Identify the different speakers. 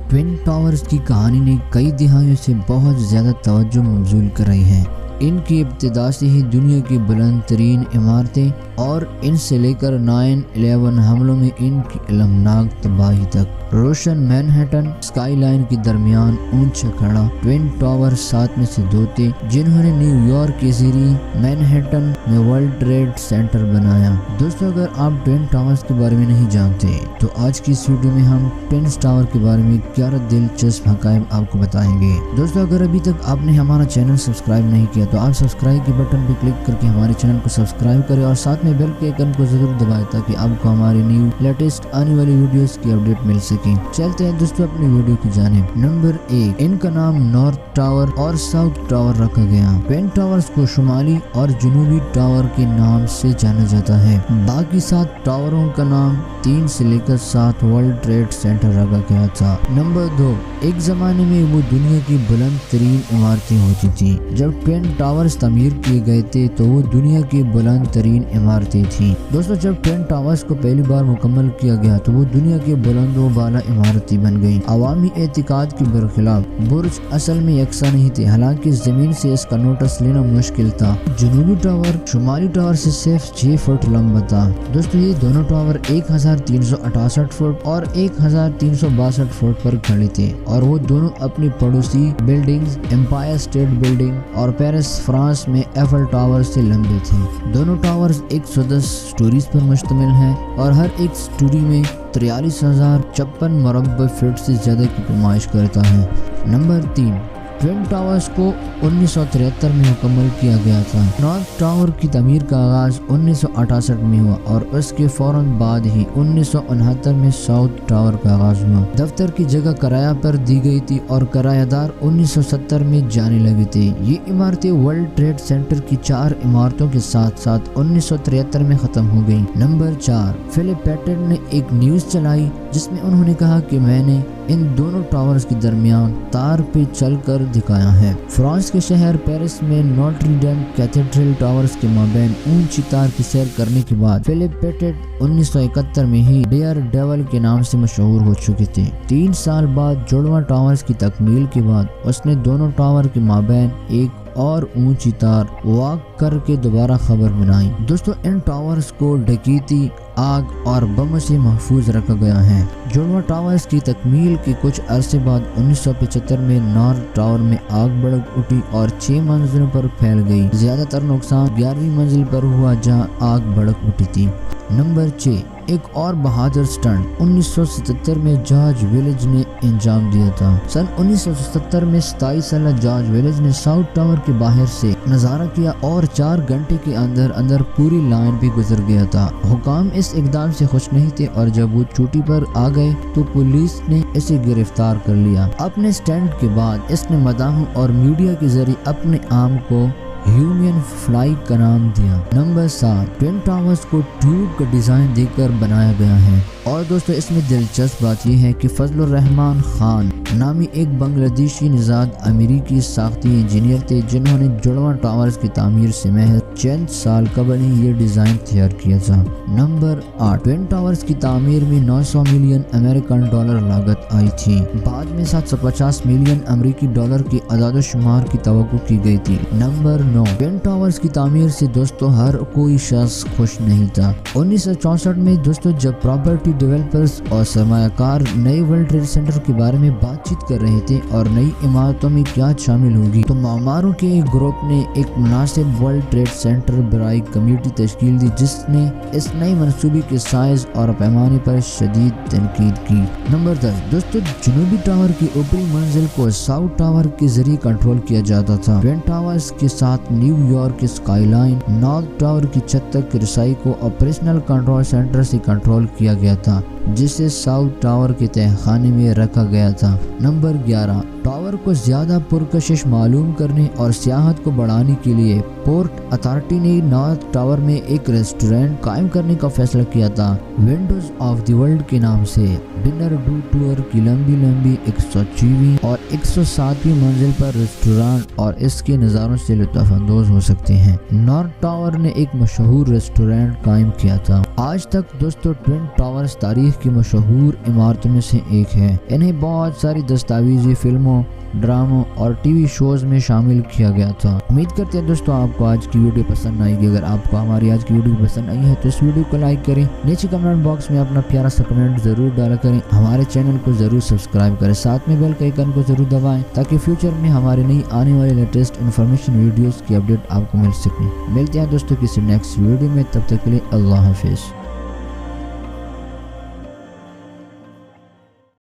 Speaker 1: Twin towers की कहानी ने कई दिहाइयों से बहुत ज़्यादा तवज्जो मबज़ूल कराई है। इनकी इब्तिदा से ही दुनिया की बुलंद तरीन इमारतें और इनसे लेकर 9/11 हमलों में इनकी अलमनाक तबाही तक रोशन मैनहट्टन स्काईलाइन के दरमियान ऊंचा खड़ा ट्विन टावर 7 में से 2 थे जिन्होंने न्यूयॉर्क के ज़रिए मैनहट्टन में वर्ल्ड ट्रेड सेंटर बनाया। दोस्तों, अगर आप ट्विन टावर्स के बारे में नहीं जानते तो आज की इस वीडियो में हम ट्विन टावर के बारे में 11 दिलचस्प हक़ाइक़ आपको बताएंगे। दोस्तों, अगर अभी तक आपने हमारा चैनल सब्सक्राइब नहीं किया तो आप सब्सक्राइब के बटन पर क्लिक करके हमारे चैनल को सब्सक्राइब करें और साथ में बेल के आइकन को जरूर दबाएं ताकि आपको हमारी न्यू लेटेस्ट आने वाली वीडियोस की अपडेट मिल सके। चलते हैं दोस्तों अपनी वीडियो की जानिब। नंबर 1, इनका नाम नॉर्थ टावर और साउथ टावर रखा गया। ट्विन टावर्स को शुमाली और जनूबी टावर के नाम से जाना जाता है। बाकी 7 टावरों का नाम 3 से लेकर 7 वर्ल्ड ट्रेड सेंटर रखा गया था। नंबर 2, एक जमाने में वो दुनिया की बुलंद तरीन इमारतें होती थी। जब ट्विन टावर्स तामीर किए गए थे तो वो दुनिया की बुलंद तरीन इमारतें थी। दोस्तों, जब ट्विन टावर्स को पहली बार मुकम्मल किया गया तो वो दुनिया के बुलंद व बाला इमारतें बन गई। अवामी एतिकाद के बरखिलाफ बुर्ज असल में यकसा नहीं थे, हालांकि जमीन से इसका नोटिस लेना मुश्किल था। जनूबी टावर शुमाली टावर से सिर्फ 6 फुट लंबा था। दोस्तों, ये दोनों टावर 1368 फुट और 1362 फुट पर खड़े थे और वो दोनों अपनी पड़ोसी बिल्डिंग्स एम्पायर स्टेट बिल्डिंग और पेरिस फ्रांस में एफल टावर से लंबे थे। दोनों टावर्स 110 स्टोरीज पर मुश्तमिल हैं और हर एक स्टोरी में 43,056 मुरब्बा फीट से ज्यादा की पैमाइश करता है। नंबर 3, ट्विन टावर्स को 1973 में मुकम्मल किया गया था। नॉर्थ टावर की तमीर का आगाज 1968 में हुआ और उसके फौरन बाद ही 1969 में साउथ टावर का आगाज हुआ। दफ्तर की जगह किराया पर दी गई थी और किरायादार 1970 में जाने लगे थे। ये इमारतें वर्ल्ड ट्रेड सेंटर की 4 इमारतों के साथ साथ 1973 में खत्म हो गई। नंबर 4, फिलिप पेटेट ने एक न्यूज चलाई जिसमें उन्होंने कहा कि मैंने इन दोनों टावर्स के दरमियान तार पे चलकर दिखाया है। फ्रांस के शहर पेरिस में नोट्री डेम कैथेड्रल टावर्स के माबैन ऊंची तार की सैर करने के बाद फिलिप पेटेट 1971 में ही डेयर डेवल के नाम से मशहूर हो चुके थे। 3 साल बाद जुड़वा टावर्स की तकमील के बाद उसने दोनों टावर के माबैन एक और ऊंची तार वॉक करके दोबारा खबर बनाई। दोस्तों, इन टावर्स को डकैती, आग और बम से महफूज रखा गया है। जुड़वा टावर्स की तकमील के कुछ अरसे बाद 1975 में नॉर्थ टावर में आग भड़क उठी और 6 मंजिलों पर फैल गई। ज्यादातर नुकसान 11वीं मंजिल पर हुआ जहां आग भड़क उठी थी। नंबर 6, एक और बहादुर स्टंट 1977 में जॉर्ज विलेज ने अंजाम दिया था। सन 1977 में 27 साल जॉर्ज विलेज ने साउथ टावर के बाहर से नजारा किया और 4 घंटे के अंदर अंदर पूरी लाइन भी गुजर गया था। हुकाम इस इकदाम से खुश नहीं थे और जब वो चोटी पर आ गए तो पुलिस ने इसे गिरफ्तार कर लिया। अपने स्टंट के बाद इसने मदाहों और मीडिया के जरिए अपने आम को ह्यूमन फ्लाई का नाम दिया। नंबर 7, ट्विन टावर्स को ट्यूब का डिजाइन देकर बनाया गया है और दोस्तों, इसमें दिलचस्प बात यह है कि फजलुर रहमान खान नामी एक बांग्लादेशी निजाद अमेरिकी साख्ती इंजीनियर थे जिन्होंने जुड़वा टावर्स की तामीर से महज चंद साल कबल ही ये डिजाइन तैयार किया था। नंबर 8, ट्विन टावर्स की तामीर में 900 मिलियन अमेरिकन डॉलर लागत आई थी। बाद में 750 मिलियन अमेरिकी डॉलर की अदाद शुमार की तवक्को की गई थी। नंबर 9, ट्विन टावर्स की तामीर से दोस्तों हर कोई शख्स खुश नहीं था। 1964 में दोस्तों जब प्रॉपर्टी डेवलपर्स और सरमायाकार नए वर्ल्ड ट्रेड सेंटर के बारे में बातचीत कर रहे थे और नई इमारतों में क्या शामिल होगी तो मामारों के एक ग्रुप ने एक मुनासिब वर्ल्ड ट्रेड सेंटर बराई कमेटी तश्कील दी जिसने इस नई मंसूबे के साइज और पैमाने पर शदीद तनकीद की। नंबर 10, दोस्तों जनूबी टावर की ऊपरी मंजिल को साउथ टावर के जरिए कंट्रोल किया जाता था। ट्विन टावर्स के साथ न्यूयॉर्क की स्काईलाइन नॉर्थ टावर की छत तक रसाई को ऑपरेशनल कंट्रोल सेंटर से कंट्रोल किया गया था जिसे साउथ टावर के तहखाने में रखा गया था। नंबर 11, ٹاور کو زیادہ پرکشش معلوم کرنے اور سیاحت کو بڑھانے کے لیے پورٹ اتھارٹی نے نارتھ ٹاور میں ایک ریسٹورینٹ قائم کرنے کا فیصلہ کیا تھا، ونڈوز آف دی ورلڈ کے نام سے۔ ڈنر ڈو ٹور کی لمبی 106ویں اور 107ویں منزل پر ریسٹورانٹ اور اس کے نظاروں سے لطف اندوز ہو سکتے ہیں۔ نارتھ ٹاور نے ایک مشہور ریسٹورینٹ قائم کیا تھا۔ آج تک دوستو ٹوین ٹاورز تاریخ کی مشہور عمارتوں میں سے ایک ہے۔ انہیں بہت ساری دستاویزی فلموں، ڈراموں اور ٹی وی شوز میں شامل کیا گیا تھا۔ امید کرتے ہیں دوستو آپ کو آج کی ویڈیو پسند آئے گی۔ اگر آپ کو ہماری آج کی ویڈیو پسند آئی ہے تو اس ویڈیو کو لائک کریں، نیچے کمنٹ باکس میں اپنا پیارا سا کمنٹ ضرور ڈالا کریں، ہمارے چینل کو ضرور سبسکرائب کریں، ساتھ میں بیل کے آئیکن کو ضرور دبائیں تاکہ فیوچر میں ہمارے نئی آنے والی لیٹسٹ انفارمیشن ویڈیوز کی اپڈیٹ آپ کو مل سکے۔ ملتے ہیں دوستو کسی نیکسٹ ویڈیو میں، تب تک کے لیے اللہ حافظ۔